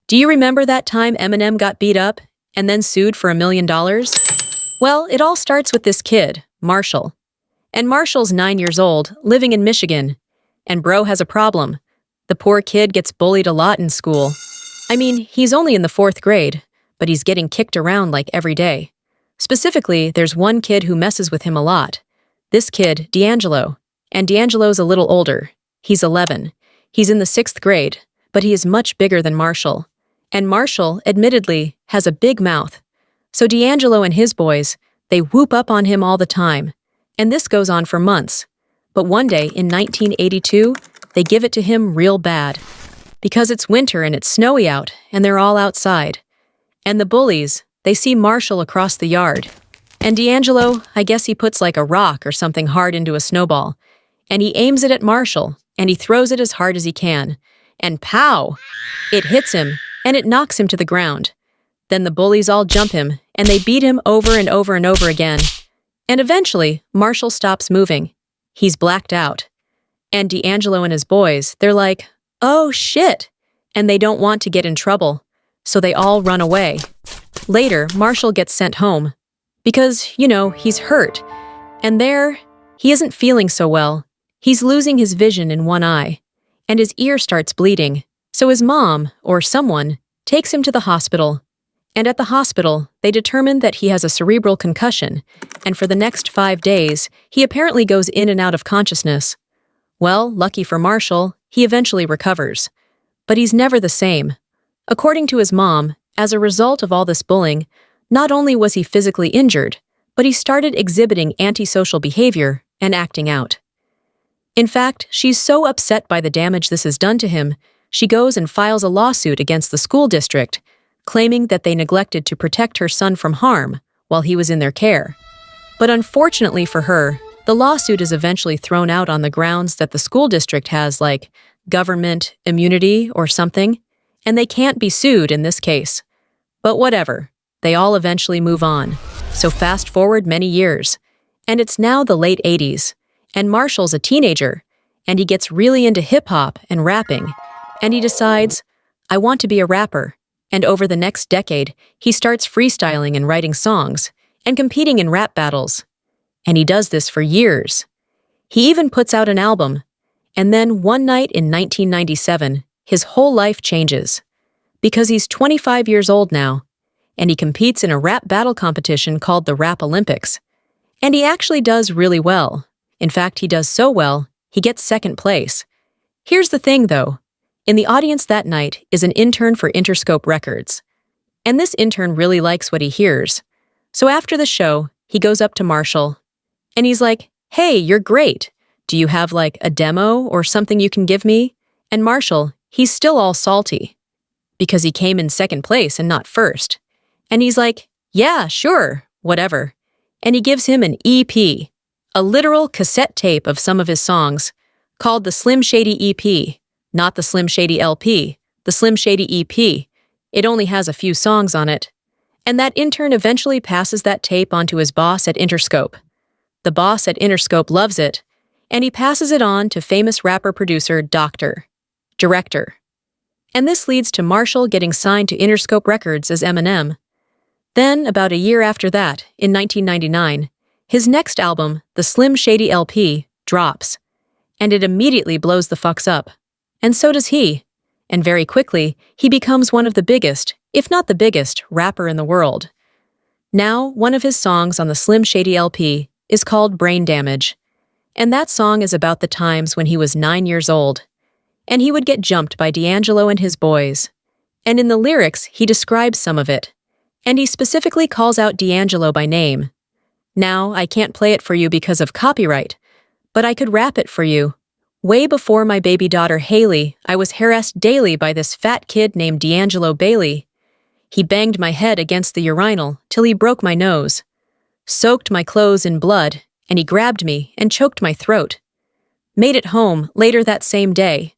Do you remember that time Eminem got beat up and then sued for $1 million? Well, it all starts with this kid, Marshall. And Marshall's 9 years old, living in Michigan. And bro has a problem. The poor kid gets bullied a lot in school. I mean, he's only in the 4th grade, but he's getting kicked around like every day. Specifically, there's one kid who messes with him a lot. This kid, Deangelo. And Deangelo's a little older. He's 11. He's in the 6th grade, but he is much bigger than Marshall. And Marshall, admittedly, has a big mouth. So Deangelo and his boys, they whoop up on him all the time. And this goes on for months. But one day, in 1982, they give it to him real bad. Because it's winter and it's snowy out, and they're all outside. And the bullies, they see Marshall across the yard. And Deangelo, I guess he puts like a rock or something hard into a snowball. And he aims it at Marshall, and he throws it as hard as he can. And pow! It hits him, and it knocks him to the ground. Then the bullies all jump him, and they beat him over and over and over again. And eventually, Marshall stops moving. He's blacked out. And Deangelo and his boys, they're like, oh shit! And they don't want to get in trouble, so they all run away. Later, Marshall gets sent home. Because, he's hurt. And there, he isn't feeling so well. He's losing his vision in one eye. And his ear starts bleeding. So his mom, or someone, takes him to the hospital. And at the hospital, they determine that he has a cerebral concussion, and for the next 5 days, he apparently goes in and out of consciousness. Well, lucky for Marshall, he eventually recovers. But he's never the same. According to his mom, as a result of all this bullying, not only was he physically injured, but he started exhibiting antisocial behavior and acting out. In fact, she's so upset by the damage this has done to him, she goes and files a lawsuit against the school district, claiming that they neglected to protect her son from harm while he was in their care. But unfortunately for her, the lawsuit is eventually thrown out on the grounds that the school district has, government immunity or something, and they can't be sued in this case. But whatever, they all eventually move on. So fast forward many years, and it's now the late 80s, and Marshall's a teenager, and he gets really into hip-hop and rapping, and he decides, I want to be a rapper. And over the next decade, he starts freestyling and writing songs, and competing in rap battles. And he does this for years. He even puts out an album. And then one night in 1997, his whole life changes. Because he's 25 years old now, and he competes in a rap battle competition called the Rap Olympics. And he actually does really well. In fact, he does so well, he gets 2nd place. Here's the thing, though. In the audience that night is an intern for Interscope Records. And this intern really likes what he hears. So after the show, he goes up to Marshall, and he's like, hey, you're great. Do you have a demo or something you can give me? And Marshall, he's still all salty. Because he came in 2nd place and not 1st. And he's like, yeah, sure, whatever. And he gives him an EP, a literal cassette tape of some of his songs, called the Slim Shady EP. Not the Slim Shady LP, the Slim Shady EP. It only has a few songs on it. And that intern eventually passes that tape on to his boss at Interscope. The boss at Interscope loves it, and he passes it on to famous rapper-producer Director. And this leads to Marshall getting signed to Interscope Records as Eminem. Then, about a year after that, in 1999, his next album, the Slim Shady LP, drops. And it immediately blows the fucks up. And so does he. And very quickly, he becomes one of the biggest, if not the biggest, rapper in the world. Now, one of his songs on the Slim Shady LP is called Brain Damage. And that song is about the times when he was 9 years old. And he would get jumped by Deangelo and his boys. And in the lyrics, he describes some of it. And he specifically calls out Deangelo by name. Now, I can't play it for you because of copyright, but I could rap it for you. Way before my baby daughter Haley, I was harassed daily by this fat kid named Deangelo Bailey. He banged my head against the urinal till he broke my nose, soaked my clothes in blood, and he grabbed me and choked my throat. Made it home later that same day.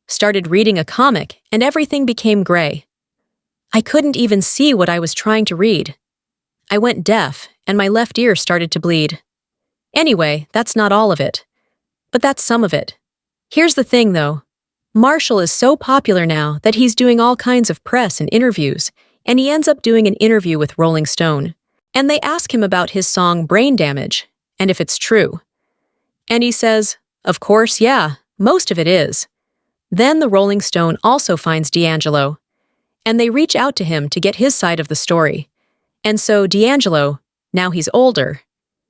Started reading a comic and everything became gray. I couldn't even see what I was trying to read. I went deaf and my left ear started to bleed. Anyway, that's not all of it. But that's some of it. Here's the thing, though. Marshall is so popular now that he's doing all kinds of press and interviews, and he ends up doing an interview with Rolling Stone. And they ask him about his song Brain Damage, and if it's true. And he says, "Of course, yeah, most of it is." Then the Rolling Stone also finds D'Angelo, and they reach out to him to get his side of the story. And so D'Angelo, now he's older,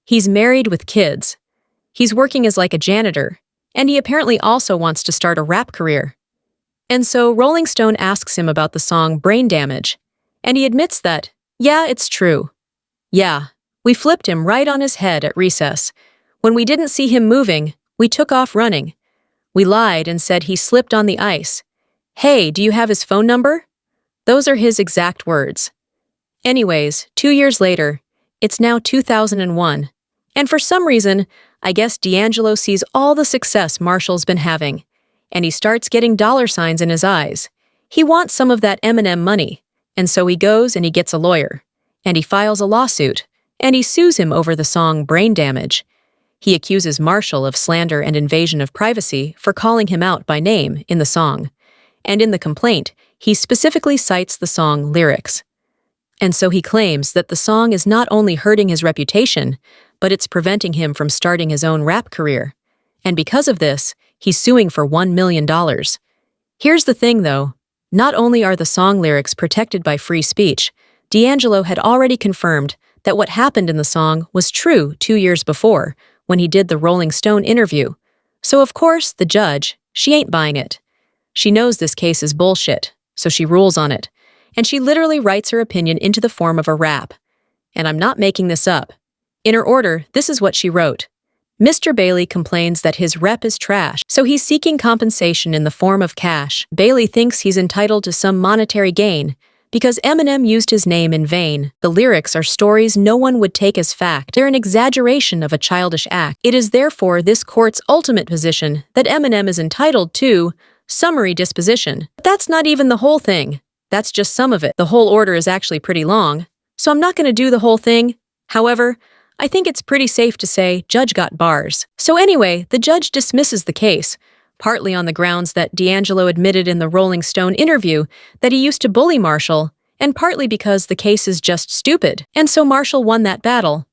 he's married with kids, he's working as like a janitor, and he apparently also wants to start a rap career. And so Rolling Stone asks him about the song Brain Damage, and he admits that, yeah, it's true. Yeah, we flipped him right on his head at recess. When we didn't see him moving, we took off running. We lied and said he slipped on the ice. Hey, do you have his phone number? Those are his exact words. Anyways, 2 years later, it's now 2001, and for some reason, I guess D'Angelo sees all the success Marshall's been having, and he starts getting dollar signs in his eyes. He wants some of that Eminem money, and so he goes and he gets a lawyer, and he files a lawsuit, and he sues him over the song Brain Damage. He accuses Marshall of slander and invasion of privacy for calling him out by name in the song, and in the complaint, he specifically cites the song lyrics. And so he claims that the song is not only hurting his reputation, but it's preventing him from starting his own rap career. And because of this, he's suing for $1 million. Here's the thing, though. Not only are the song lyrics protected by free speech, D'Angelo had already confirmed that what happened in the song was true 2 years before, when he did the Rolling Stone interview. So of course, the judge, she ain't buying it. She knows this case is bullshit, so she rules on it. And she literally writes her opinion into the form of a rap. And I'm not making this up. In her order, this is what she wrote. Mr. Bailey complains that his rep is trash, so he's seeking compensation in the form of cash. Bailey thinks he's entitled to some monetary gain because Eminem used his name in vain. The lyrics are stories no one would take as fact. They're an exaggeration of a childish act. It is therefore this court's ultimate position that Eminem is entitled to summary disposition. But that's not even the whole thing. That's just some of it. The whole order is actually pretty long, so I'm not going to do the whole thing. However, I think it's pretty safe to say judge got bars. So anyway, the judge dismisses the case, partly on the grounds that D'Angelo admitted in the Rolling Stone interview that he used to bully Marshall, and partly because the case is just stupid. And so Marshall won that battle,